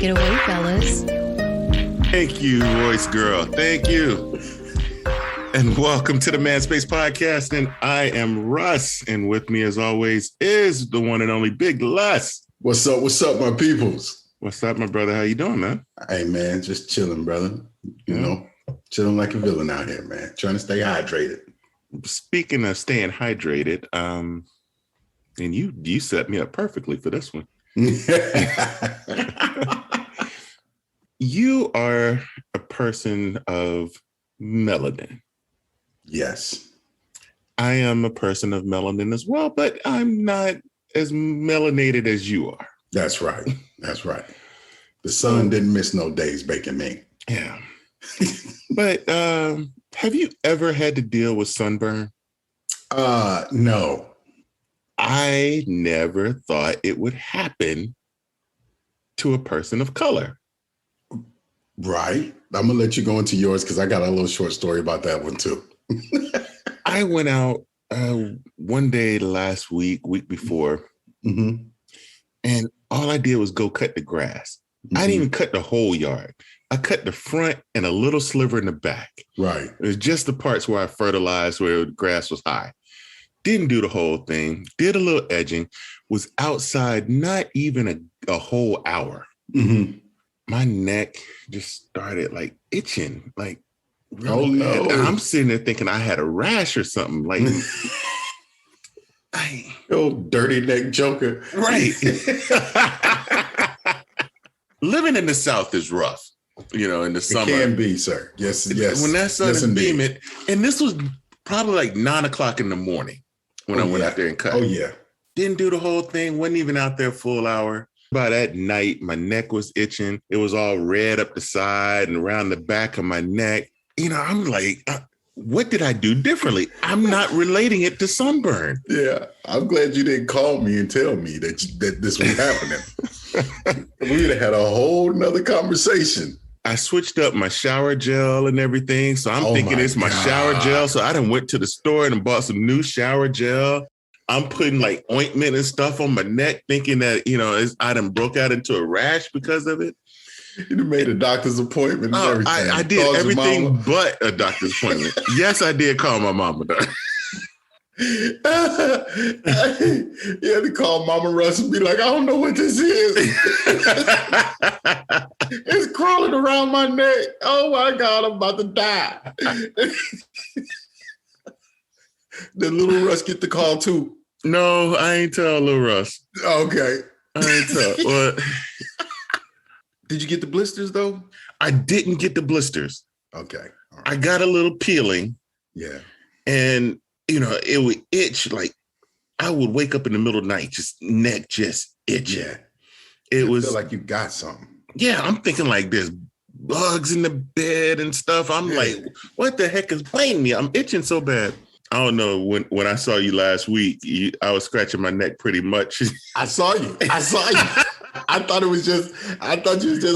Take it away, fellas. Thank you, voice girl. Thank you. And welcome to the Man Space Podcast. And I am Russ. And with me, as always, is the one and only Big Lus. What's up, my peoples? What's up, my brother? How you doing, man? Hey, man, just chilling, brother. You know, chilling like a villain out here, man. Trying to stay hydrated. Speaking of staying hydrated, and you set me up perfectly for this one. You are a person of melanin. Yes. I am a person of melanin as well, but I'm not as melanated as you are. That's right. That's right. The sun didn't miss no days baking me. Yeah. But have you ever had to deal with sunburn? No. I never thought it would happen to a person of color. Right. I'm going to let you go into yours because I got a little short story about that one too. I went out one day last week before, mm-hmm. and all I did was go cut the grass. Mm-hmm. I didn't even cut the whole yard. I cut the front and a little sliver in the back. Right. It was just the parts where I fertilized, where the grass was high. Didn't do the whole thing. Did a little edging. Was outside not even a whole hour. Mm-hmm. My neck just started like itching. Like, really no. Bad. I'm sitting there thinking I had a rash or something. Like, old dirty neck joker. Right. Living in the South is rough, you know, in the summer. It can be, sir. Yes. When that sun is beaming. And this was probably like 9:00 in the morning when I went out there and cut. Oh, yeah. Didn't do the whole thing. Wasn't even out there a full hour. By that night, my neck was itching. It was all red up the side and around the back of my neck. You know, I'm like, what did I do differently? I'm not relating it to sunburn. Yeah, I'm glad you didn't call me and tell me that this was happening. We would have had a whole nother conversation. I switched up my shower gel and everything. So I'm thinking it's my shower gel. So I done went to the store and bought some new shower gel. I'm putting like ointment and stuff on my neck, thinking that, you know, I done broke out into a rash because of it. You made a doctor's appointment and everything. I did everything but a doctor's appointment. Yes, I did call my mama, though. You had to call Mama Russ and be like, I don't know what this is. It's crawling around my neck. Oh my God, I'm about to die. Did little Russ get the call too? No, I ain't tell little Russ. Okay. I ain't tell. What? Did you get the blisters though? I didn't get the blisters. Okay. All right. I got a little peeling. Yeah. And, you know, it would itch. Like I would wake up in the middle of the night, neck just itching. Yeah. It was feel like you got something. Yeah. I'm thinking like there's bugs in the bed and stuff. I'm like, what the heck is biting me? I'm itching so bad. I don't know. When I saw you last week, I was scratching my neck pretty much. I saw you. I thought you was just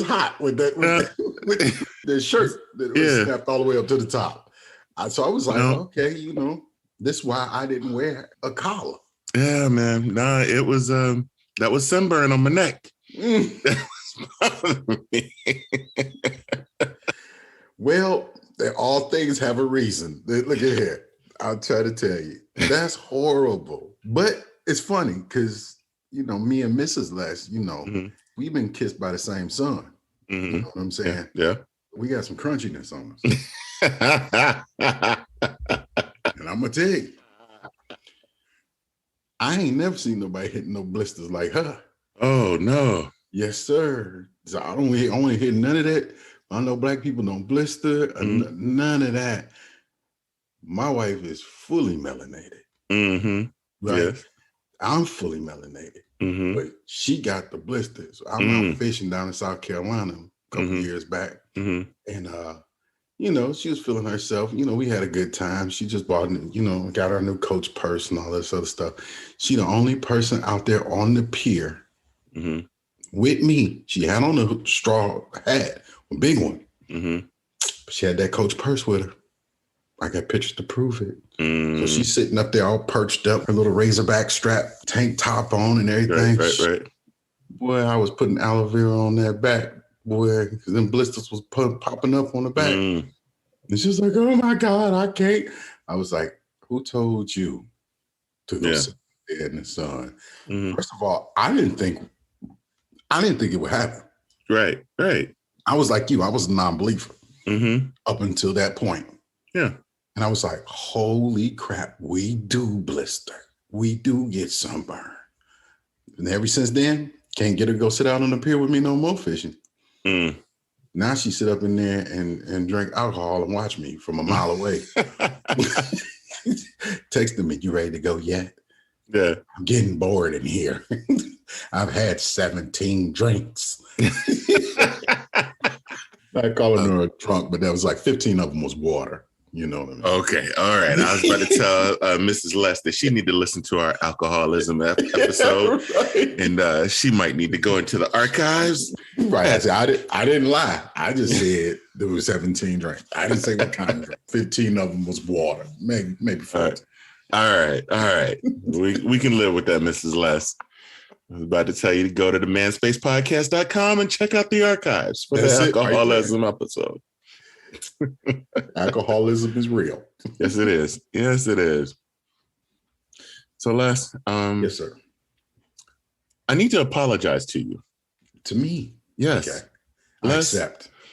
hot with with the shirt that was snapped all the way up to the top. So I was like, okay, you know, this is why I didn't wear a collar. Yeah, man. Nah, it was that was sunburn on my neck. That was bothering me. Well, all things have a reason. Look at here. I'll try to tell you. That's horrible. But it's funny because, you know, me and Mrs. Les, you know, we've been kissed by the same sun. Mm-hmm. You know what I'm saying? Yeah. We got some crunchiness on us. And I'm going to tell you, I ain't never seen nobody hitting no blisters like her. Oh, no. Yes, sir. So I don't hit none of that. I know black people don't blister, none of that. My wife is fully melanated. Mm-hmm. Right? Yes. I'm fully melanated. Mm-hmm. But she got the blisters. I'm out fishing down in South Carolina a couple years back. Mm-hmm. And, you know, she was feeling herself. You know, we had a good time. She just bought, you know, got her new Coach purse and all this other stuff. She the only person out there on the pier with me. She had on a straw hat, a big one. Mm-hmm. But she had that Coach purse with her. I got pictures to prove it. So she's sitting up there all perched up, her little Razorback strap, tank top on and everything. Right. Boy, I was putting aloe vera on that back, boy, because them blisters was popping up on the back. And she was like, oh my God, I can't. I was like, who told you to go sit there in the sun? First of all, I didn't think it would happen. Right. I was like you, I was a non-believer up until that point. Yeah. And I was like, holy crap, we do blister. We do get sunburn. And ever since then, can't get her to go sit out on the pier with me no more fishing. Now she sit up in there and drink alcohol and watch me from a mile away. Texting me, you ready to go yet? Yeah. I'm getting bored in here. I've had 17 drinks. I calling her a drunk, but that was like 15 of them was water. You know what I mean? Okay. All right. I was about to tell Mrs. Les that she need to listen to our alcoholism episode. Right. And she might need to go into the archives. Right. I didn't lie. I just said there were 17 drinks. I didn't say what kind of drink. 15 of them was water. Maybe 14. All right. We can live with that, Mrs. Les. I was about to tell you to go to the manspacepodcast.com and check out the archives for the alcoholism episode. Alcoholism is real. Yes, it is. So, Les, yes, sir. I need to apologize to you. To me? Yes. Okay. Les,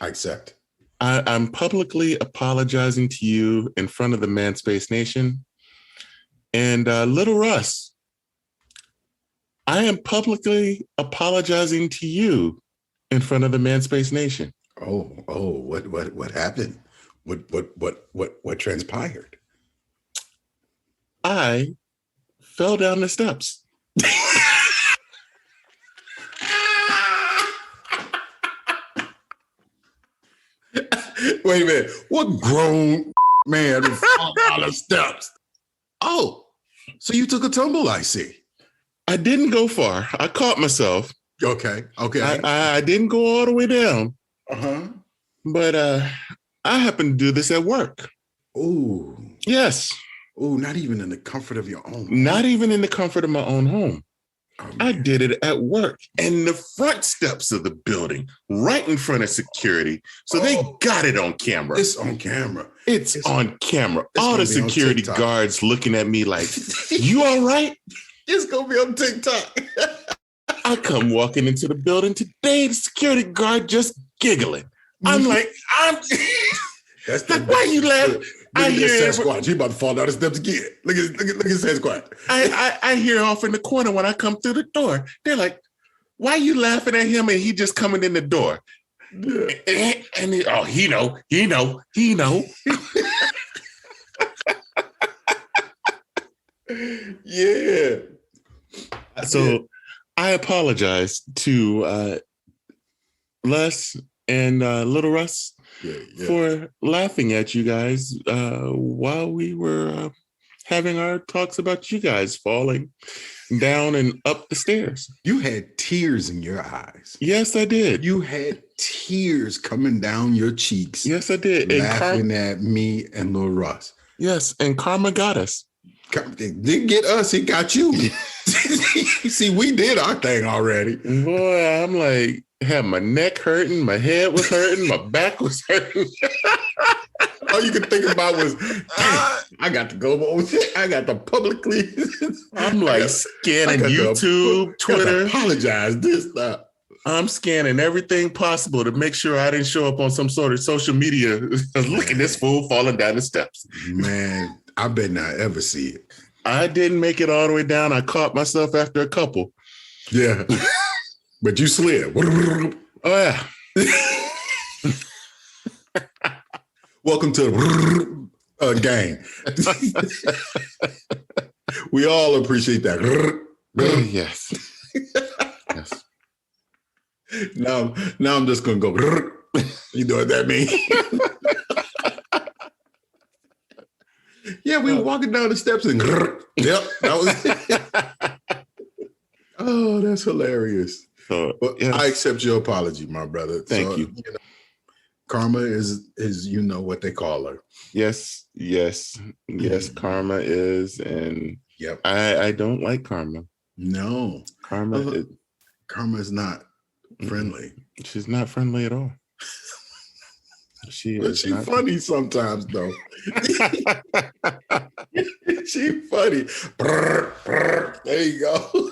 I accept. I'm publicly apologizing to you in front of the Manspace Nation. And little Russ, I am publicly apologizing to you in front of the Manspace Nation. Oh, what happened? What transpired? I fell down the steps. Wait a minute. What grown man would fall down the steps? Oh, so you took a tumble, I see. I didn't go far. I caught myself. Okay. I didn't go all the way down. But I happen to do this at work. Ooh. Yes. Ooh, not even in the comfort of your own home. Not even in the comfort of my own home. Oh, I did it at work and the front steps of the building, right in front of security. So they got it on camera. It's on camera. It's on camera. All the security guards looking at me like, you all right? It's going to be on TikTok. I come walking into the building today, the security guard just giggling. I'm like, That's like, why you laughing? I hear Sasquatch. He about to fall down the steps again. Look at Sasquatch. I hear off in the corner when I come through the door. They're like, why you laughing at him and he just coming in the door? Yeah. And he know. Yeah. So I apologize to Les and little Russ for laughing at you guys while we were having our talks about you guys falling down and up the stairs. You had tears in your eyes. Yes, I did. You had tears coming down your cheeks. Yes, I did. Laughing at me and little Russ. Yes, and karma got us. It didn't get us, it got you. See, we did our thing already. Boy, I'm like, had my neck hurting, my head was hurting, my back was hurting. All you could think about was, I got to go over. I got to publicly. I'm like scanning YouTube, Twitter. Apologize this stuff. I'm scanning everything possible to make sure I didn't show up on some sort of social media. Look at this fool falling down the steps. Man, I bet not ever see it. I didn't make it all the way down. I caught myself after a couple. Yeah. But you slid. Oh, yeah. Welcome to the gang. We all appreciate that. Yes. Yes. Now I'm just going to go. You know what that means? Yeah, we were walking down the steps and yep, that was it. Oh, that's hilarious. But yes. I accept your apology, my brother. Thank you. You know, karma is you know what they call her. Yes, karma is, and yep. I don't like karma. No. Karma Karma is not friendly. She's not friendly at all. She's funny sometimes, though. She funny. Brr, brr. There you go.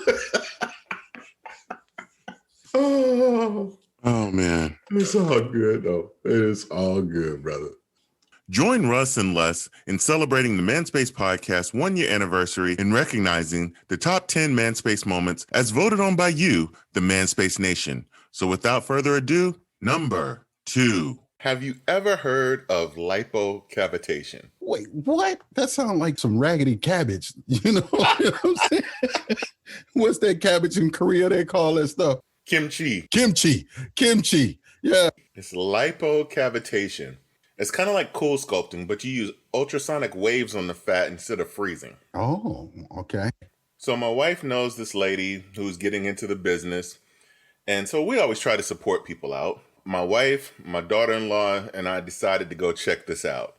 Oh, man. It's all good, though. It is all good, brother. Join Russ and Les in celebrating the Manspace Podcast 1-year anniversary and recognizing the top 10 Manspace moments as voted on by you, the Manspace Nation. So without further ado, number 2. Have you ever heard of lipocavitation? Wait, what? That sounds like some raggedy cabbage. You know what I'm saying? What's that cabbage in Korea they call that stuff? Kimchi. Yeah. It's lipocavitation. It's kind of like cool sculpting, but you use ultrasonic waves on the fat instead of freezing. Oh, okay. So my wife knows this lady who's getting into the business. And so we always try to support people out. My wife, my daughter-in-law, and I decided to go check this out.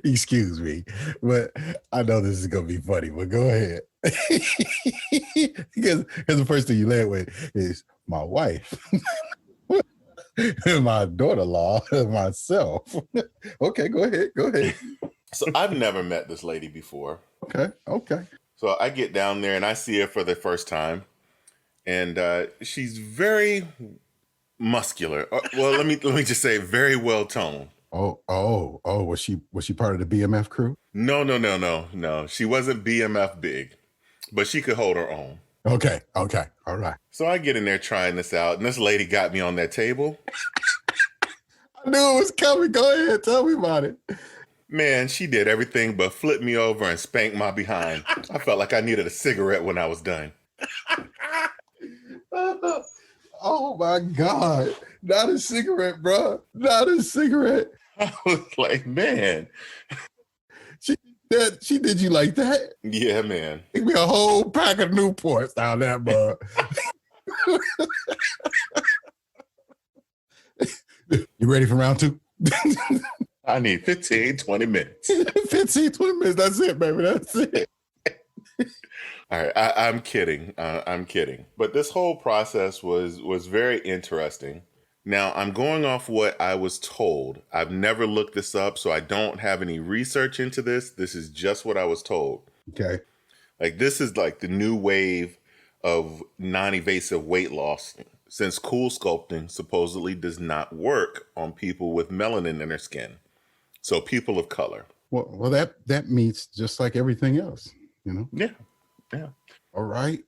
Excuse me, but I know this is going to be funny, but go ahead. Because the first thing you led with is my wife. My daughter-in-law, myself. Okay, go ahead. So I've never met this lady before. Okay. So I get down there and I see her for the first time. And she's very muscular. Well, let me just say very well-toned. Oh, was she part of the BMF crew? No. She wasn't BMF big, but she could hold her own. Okay. All right. So I get in there trying this out, and this lady got me on that table. I knew it was coming. Go ahead. Tell me about it. Man, she did everything but flip me over and spank my behind. I felt like I needed a cigarette when I was done. Oh, my God. Not a cigarette, bro. Not a cigarette. I was like, man. She did you like that? Yeah, man. Give me a whole pack of Newports down that, bro. You ready for round 2? I need 15, 20 minutes. 15, 20 minutes. That's it, baby. That's it. All right. I'm kidding. I'm kidding. But this whole process was very interesting. Now, I'm going off what I was told. I've never looked this up, so I don't have any research into this. This is just what I was told. Okay. Like, this is like the new wave of non-invasive weight loss, since cool sculpting supposedly does not work on people with melanin in their skin. So people of color. Well, that means just like everything else, you know? Yeah. All right.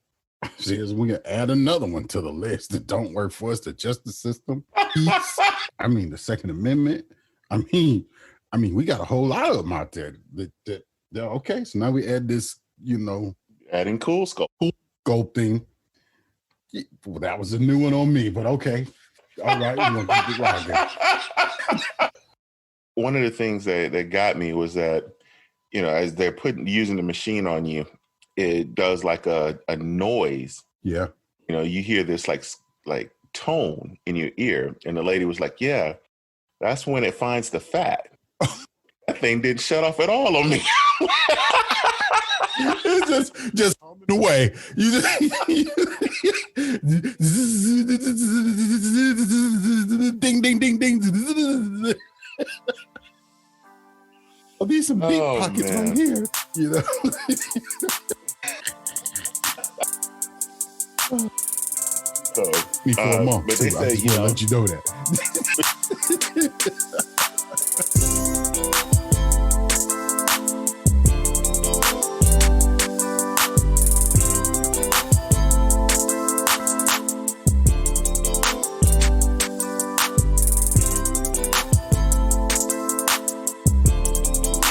See, we can add another one to the list that don't work for us, the justice system. Peace. I mean, the Second Amendment. I mean, we got a whole lot of them out there. Okay, so now we add this, adding cool sculpting. Well, that was a new one on me, but okay. All right, we're gonna keep it rocking. One of the things that got me was that, as they're using the machine on you, it does like a noise. Yeah. You hear this like tone in your ear. And the lady was like, yeah, that's when it finds the fat. That thing didn't shut off at all on me. It's just humming away. You just ding, ding, ding, ding. Oh, these some big pockets right here, Me for a month. But they say, I just want to let you know that.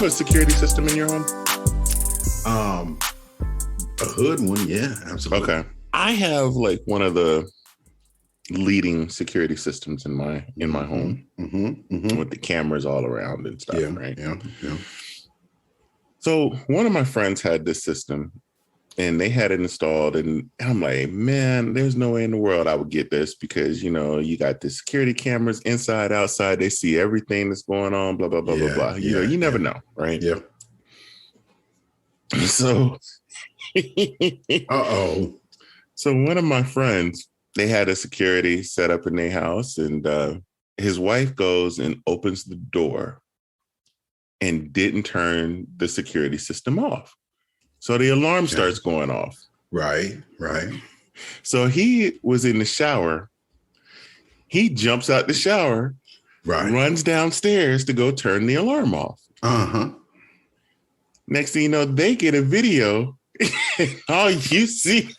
A security system in your home? A hood one, yeah, absolutely. Okay. I have like one of the leading security systems in my home, with the cameras all around and stuff, right? Yeah. So one of my friends had this system, and they had it installed, and I'm like, man, there's no way in the world I would get this because you got the security cameras inside, outside. They see everything that's going on, blah blah blah blah blah. You never know, right? Yeah. So, Uh-oh. so one of my friends, they had a security set up in their house, and his wife goes and opens the door and didn't turn the security system off. So the alarm starts going off. Right. So he was in the shower. He jumps out the shower, runs downstairs to go turn the alarm off. Uh-huh. Next thing you know, they get a video. All you see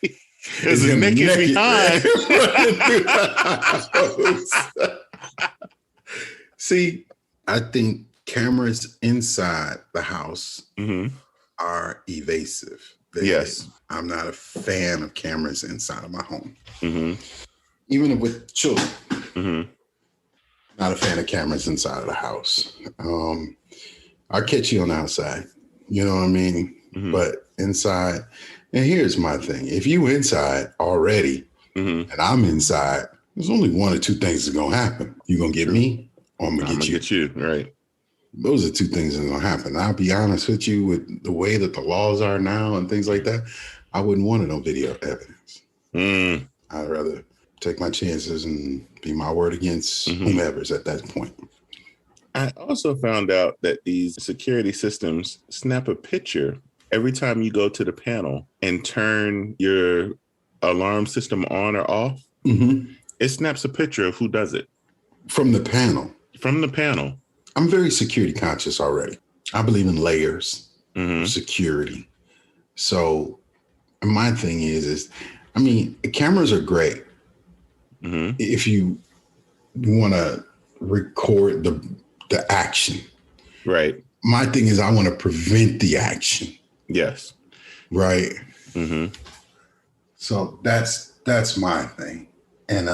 is a naked behind. See, I think cameras inside the house are evasive. Yes. I'm not a fan of cameras inside of my home. Mm-hmm. Even with children. Mm-hmm. Not a fan of cameras inside of the house. I'll catch you on the outside. You know what I mean? Mm-hmm. But inside, and here's my thing. If you inside already and I'm inside, there's only one or two things that's going to happen. You're going to get me or I'm going to get you. Right. Those are two things that are going to happen. I'll be honest with you, with the way that the laws are now and things like that, I wouldn't want it on video evidence. I'd rather take my chances and be my word against whomever's at that point. I also found out that these security systems snap a picture every time you go to the panel and turn your alarm system on or off. Mm-hmm. It snaps a picture of who does it. From the panel? From the panel. I'm very security conscious already. I believe in layers of security. So my thing is, I mean, cameras are great. Mm-hmm. If you want to record the action. Right. My thing is I want to prevent the action. Yes. Right. Mm-hmm. So that's my thing. And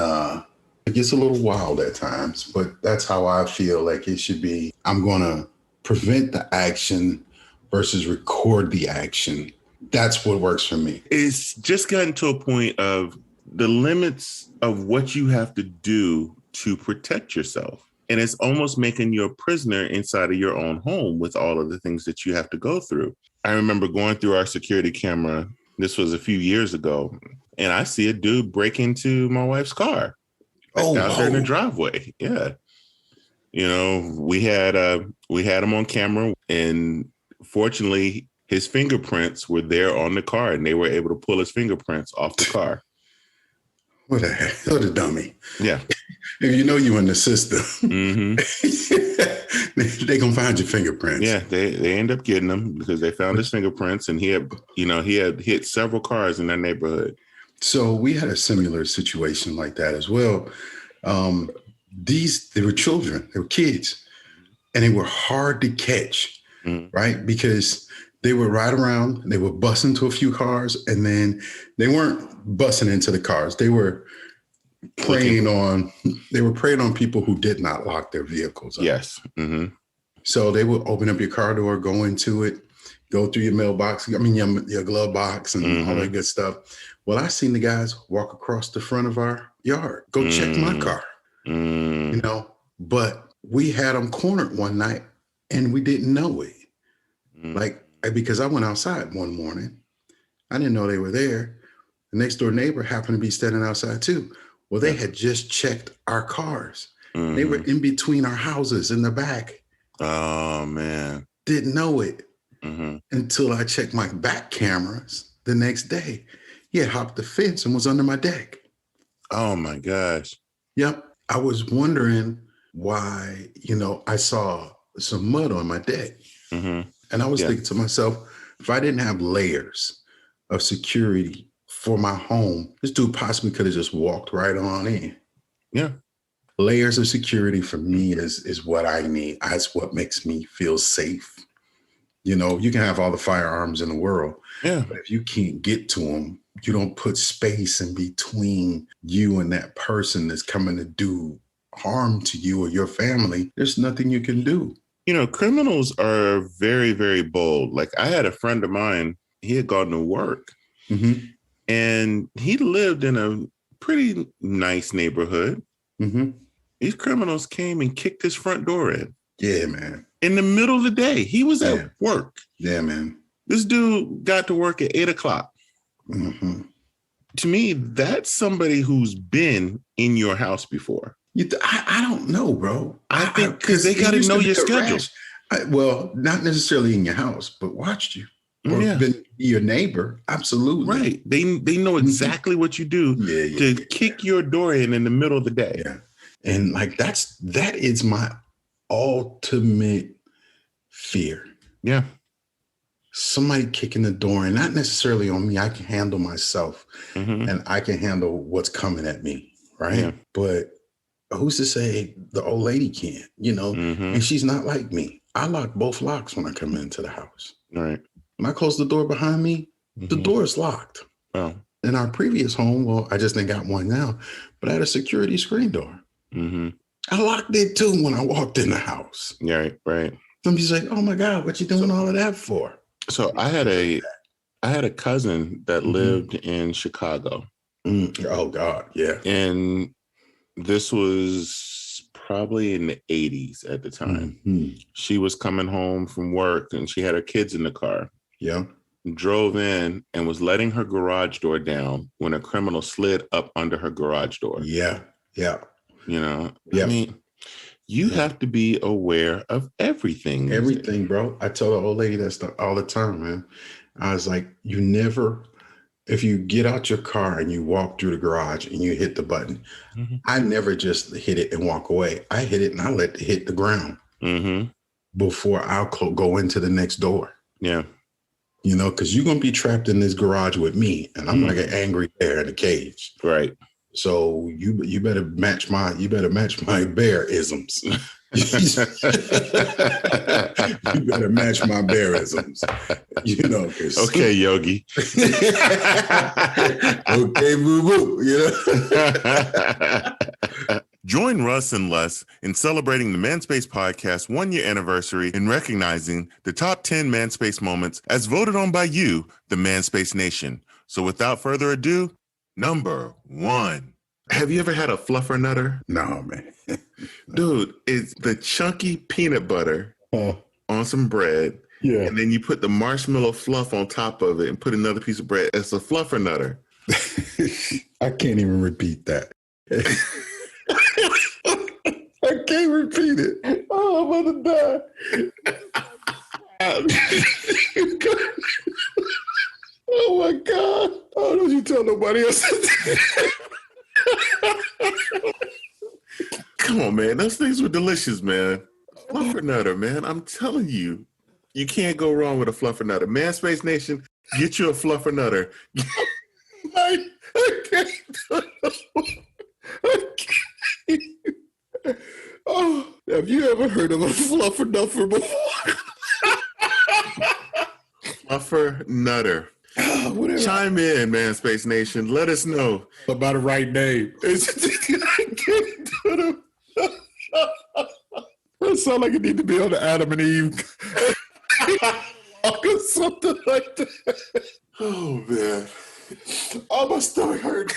it gets a little wild at times, but that's how I feel like it should be. I'm going to prevent the action versus record the action. That's what works for me. It's just gotten to a point of the limits of what you have to do to protect yourself. And it's almost making you a prisoner inside of your own home with all of the things that you have to go through. I remember going through our security camera. This was a few years ago. And I see a dude break into my wife's car. Out there in the driveway. Yeah. You know, we had him on camera, and fortunately his fingerprints were there on the car, and they were able to pull his fingerprints off the car. What a heck? What a dummy. Yeah. If you know you in the system, they gonna find your fingerprints. Yeah, they end up getting them because they found his fingerprints, and he had hit several cars in that neighborhood. So we had a similar situation like that as well. They were children, they were kids, and they were hard to catch, right? Because they would ride around, they would bust into a few cars, and then they weren't busting into the cars. They were preying on people who did not lock their vehicles up. Yes. Mm-hmm. So they would open up your car door, go into it, go through your mailbox, your glove box and all that good stuff. Well, I seen the guys walk across the front of our yard, go check my car, but we had them cornered one night and we didn't know it. Because I went outside one morning, I didn't know they were there. The next door neighbor happened to be standing outside too. Well, they had just checked our cars. They were in between our houses in the back. Oh, man. Didn't know it until I checked my back cameras the next day. He had hopped the fence and was under my deck. Oh, my gosh. Yep. I was wondering why, I saw some mud on my deck. Mm-hmm. And I was thinking to myself, if I didn't have layers of security for my home, this dude possibly could have just walked right on in. Yeah. Layers of security for me is what I need. That's what makes me feel safe. You can have all the firearms in the world. Yeah. But if you can't get to them, you don't put space in between you and that person that's coming to do harm to you or your family. There's nothing you can do. Criminals are very, very bold. Like I had a friend of mine, he had gone to work and he lived in a pretty nice neighborhood. Mm-hmm. These criminals came and kicked his front door in. Yeah, man. In the middle of the day. He was at work. Yeah, man. This dude got to work at 8:00. Mm-hmm. To me, that's somebody who's been in your house before. I don't know, bro. I think because they got to know your schedule. Well, not necessarily in your house, but watched you. Or been your neighbor. Absolutely. Right. They know exactly what you do to kick your door in the middle of the day. Yeah. And like that is my ultimate fear. Yeah. Somebody kicking the door, and not necessarily on me. I can handle myself, and I can handle what's coming at me, right? Yeah. But who's to say the old lady can't, and she's not like me. I lock both locks when I come into the house. Right. When I close the door behind me, the door is locked. Oh. In our previous home, well, I just ain't got one now, but I had a security screen door. I locked it too when I walked in the house. Yeah, right. Somebody's like, "Oh my God, what you doing all of that for?" So I had a cousin that lived in Chicago. Oh God, yeah. And this was probably in the 80s at the time. She was coming home from work and she had her kids in the car. Yeah. Drove in and was letting her garage door down when a criminal slid up under her garage door. Yeah. Yeah. I mean, you have to be aware of everything. Everything, bro. I tell the old lady that stuff all the time, man. I was like, if you get out your car and you walk through the garage and you hit the button, I never just hit it and walk away. I hit it and I let it hit the ground before I'll go into the next door. Yeah. Because you're going to be trapped in this garage with me and I'm like an angry bear in a cage. Right. So you better match my bear-isms. You better match my bear-isms. Okay, Yogi. Okay, boo-boo. Join Russ and Les in celebrating the Manspace Podcast 1-year anniversary and recognizing the top 10 Manspace moments as voted on by you, the Manspace Nation. So without further ado, number 1. Have you ever had a fluffernutter? No, man. Dude, it's the chunky peanut butter on some bread. Yeah. And then you put the marshmallow fluff on top of it and put another piece of bread. It's a fluffernutter. I can't even repeat that. I can't repeat it. Oh, I'm about to die. Oh, my God. Oh, don't you tell nobody else. Come on, man. Those things were delicious, man. Fluffernutter, man. I'm telling you. You can't go wrong with a fluffernutter. Manspace Nation, get you a fluffernutter. I can't do it. Oh, have you ever heard of a fluffernutter before? Fluffernutter. Chime in, Manspace Nation. Let us know about the right name. That sounds like it need to be on the Adam and Eve. Or something like that. Oh, man. Oh, my stomach hurt.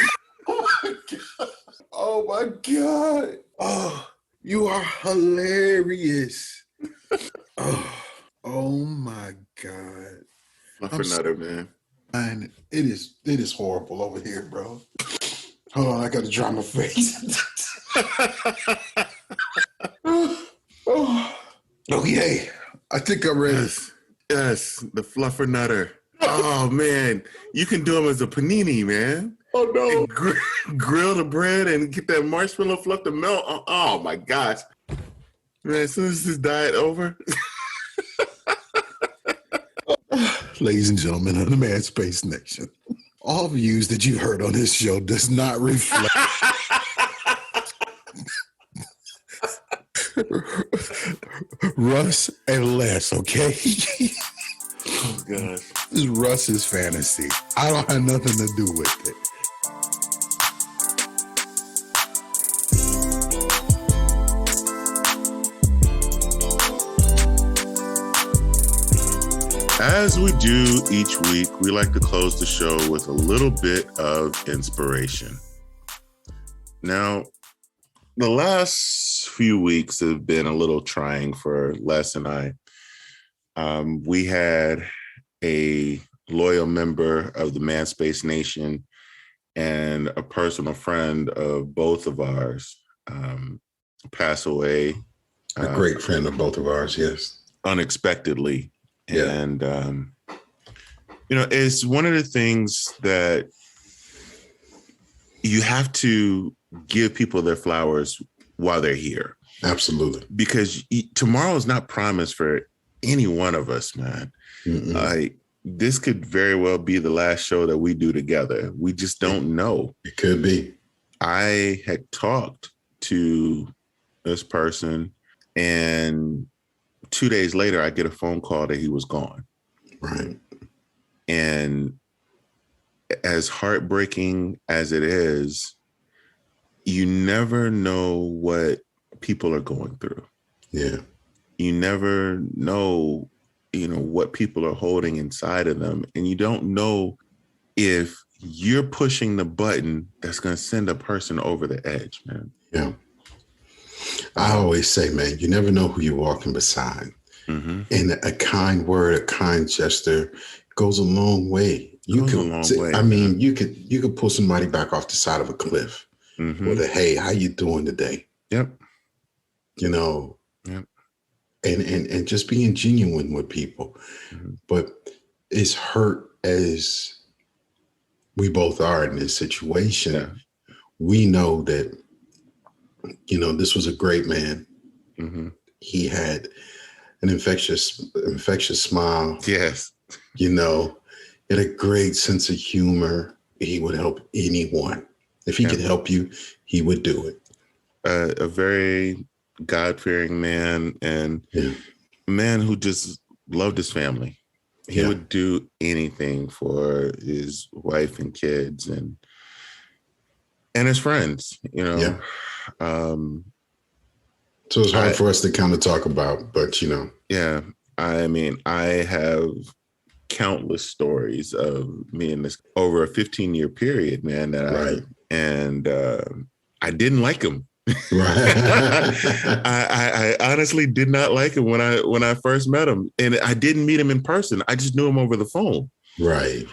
Oh, my God. Oh, my God. Oh, you are hilarious. Oh my God. Fluffernutter, man. And it is horrible over here, bro. Hold on, I got to dry my face. Okay, I think I'm ready. Yes, the fluffernutter. Oh man, you can do them as a panini, man. Oh no! Grill the bread and get that marshmallow fluff to melt. Oh my gosh, man! As soon as this diet over. Ladies and gentlemen of the Manspace Nation, all views that you heard on this show does not reflect Russ and Les, okay? Oh, gosh. This is Russ's fantasy. I don't have nothing to do with it. As we do each week, we like to close the show with a little bit of inspiration. Now, the last few weeks have been a little trying for Les and I. We had a loyal member of the Man Space Nation and a personal friend of both of ours, pass away. A great friend of both of ours, yes. Unexpectedly. Yeah. And, it's one of the things that you have to give people their flowers while they're here. Absolutely. Because tomorrow is not promised for any one of us, man. This could very well be the last show that we do together. We just don't know. It could be. I had talked to this person, and 2 days later, I get a phone call that he was gone. Right. And as heartbreaking as it is, you never know what people are going through. Yeah. You never know, what people are holding inside of them. And you don't know if you're pushing the button that's going to send a person over the edge, man. Yeah. I always say, man, you never know who you're walking beside. Mm-hmm. And a kind word, a kind gesture goes a long way. You could pull somebody back off the side of a cliff with a, hey, how you doing today? Yep. Yep. And just being genuine with people. Mm-hmm. But as hurt as we both are in this situation, we know that, this was a great man. Mm-hmm. He had an infectious smile. Yes. He had a great sense of humor. He would help anyone. If he could help you, he would do it. A very God-fearing man, and a man who just loved his family. He would do anything for his wife and kids and his friends, So it's hard for us to kind of talk about, but Yeah. I mean, I have countless stories of me and this over a 15-year period, man, I didn't like him. Right. I honestly did not like him when I first met him, and I didn't meet him in person. I just knew him over the phone. Right.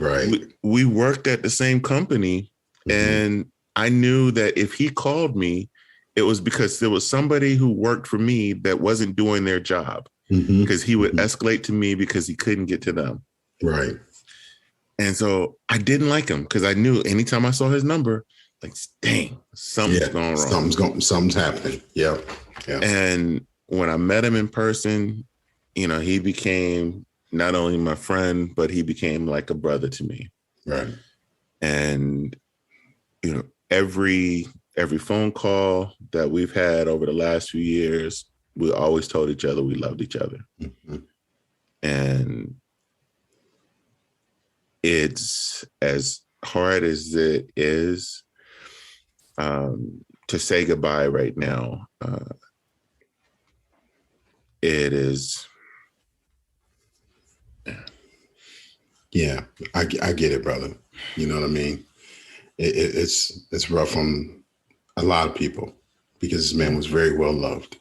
We worked at the same company, and I knew that if he called me, it was because there was somebody who worked for me that wasn't doing their job, because he would escalate to me because he couldn't get to them. Right. And so I didn't like him because I knew anytime I saw his number, like, dang, something's going wrong. Something's happening. Yeah. And when I met him in person, he became not only my friend, but he became like a brother to me. Right. And, every phone call that we've had over the last few years, we always told each other we loved each other. Mm-hmm. And it's as hard as it is to say goodbye right now. It is. Yeah, I get it, brother. You know what I mean? It's rough on a lot of people because this man was very well loved,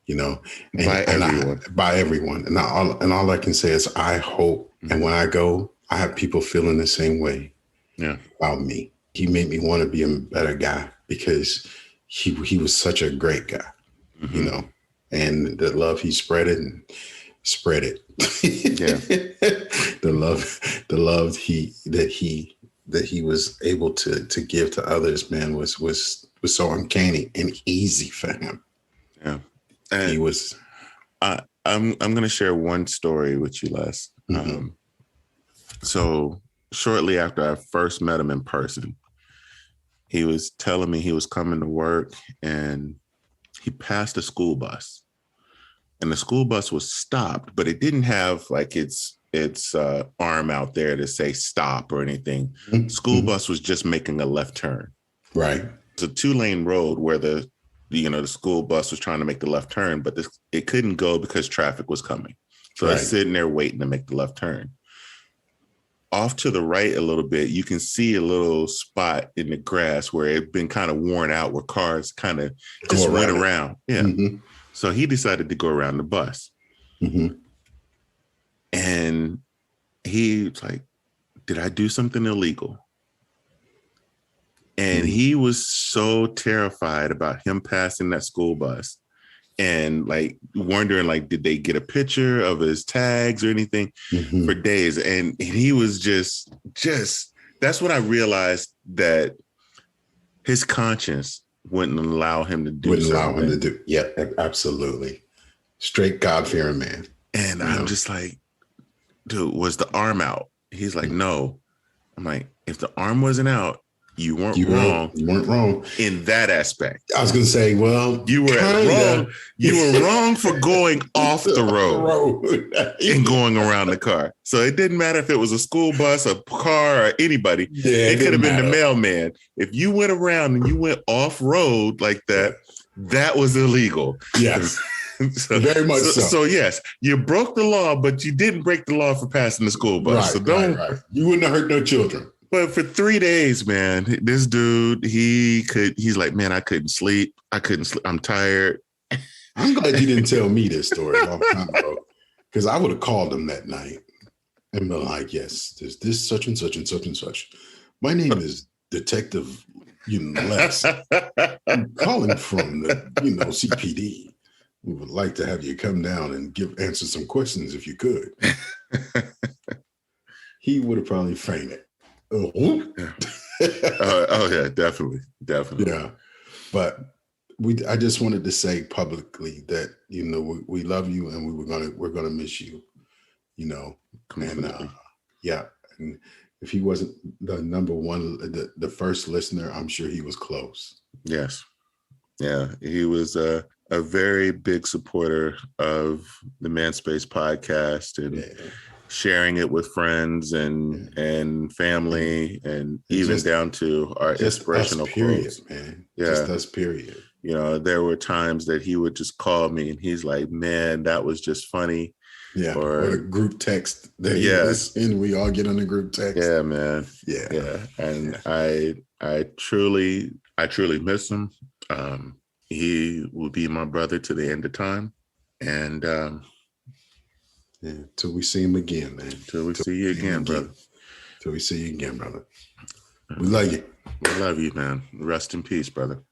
by everyone. And all I can say is I hope, and when I go, I have people feeling the same way about me. He made me want to be a better guy because he was such a great guy, and the love he spread it. Yeah. the love he was able to give to others, man, was so uncanny and easy for him. Yeah. And he was. I'm going to share one story with you, Les. So shortly after I first met him in person, he was telling me he was coming to work and he passed a school bus, and the school bus was stopped, but it didn't have like its arm out there to say stop or anything. Mm-hmm. School bus was just making a left turn. Right. It's a 2-lane road where the school bus was trying to make the left turn, but it couldn't go because traffic was coming. So I was sitting there waiting to make the left turn. Off to the right a little bit, you can see a little spot in the grass where it'd been kind of worn out, where cars kind of just went around. Yeah. Mm-hmm. So he decided to go around the bus. Mm-hmm. And he's like, did I do something illegal? And he was so terrified about him passing that school bus and like wondering, like, did they get a picture of his tags or anything for days? And he was just, that's when I realized that his conscience wouldn't allow him to do something. Yeah, absolutely. Straight God-fearing man. And I'm just like, dude, was the arm out? He's like, no. I'm like, if the arm wasn't out, you weren't wrong. You weren't wrong in that aspect. I was going to say, well, you were wrong. You were wrong for going off the road and going around the car. So it didn't matter if it was a school bus, a car, or anybody. Yeah, it could have been the mailman. If you went around and you went off road like that, that was illegal. Yes. Very much so. So yes, you broke the law, but you didn't break the law for passing the school bus. Right. You wouldn't have hurt no children. But for 3 days, man, this dude, he's like, man, I couldn't sleep. I'm tired. I'm glad you didn't tell me this story a long time ago, because I would have called him that night and been like, yes, there's this such and such and such and such. My name is Detective Les. I'm calling from the, CPD. We would like to have you come down and answer some questions if you could. He would have probably fainted. Oh yeah, definitely. Yeah, but I just wanted to say publicly that we love you and we're gonna miss you. And if he wasn't the number one, the first listener, I'm sure he was close. Yes, yeah, he was a very big supporter of the Manspace podcast and. Yeah. Sharing it with friends and family and even just, down to our inspirational quotes. Man. Yeah. Just us, period. There were times that he would just call me and he's like, man, that was just funny. Yeah. Or a group text that and we all get on the group text. Yeah, man. Yeah. And I truly miss him. He will be my brother to the end of time. And yeah, till we see him again, man. Till we see you again, brother. Till we see you again, brother. We love you. We love you, man. Rest in peace, brother.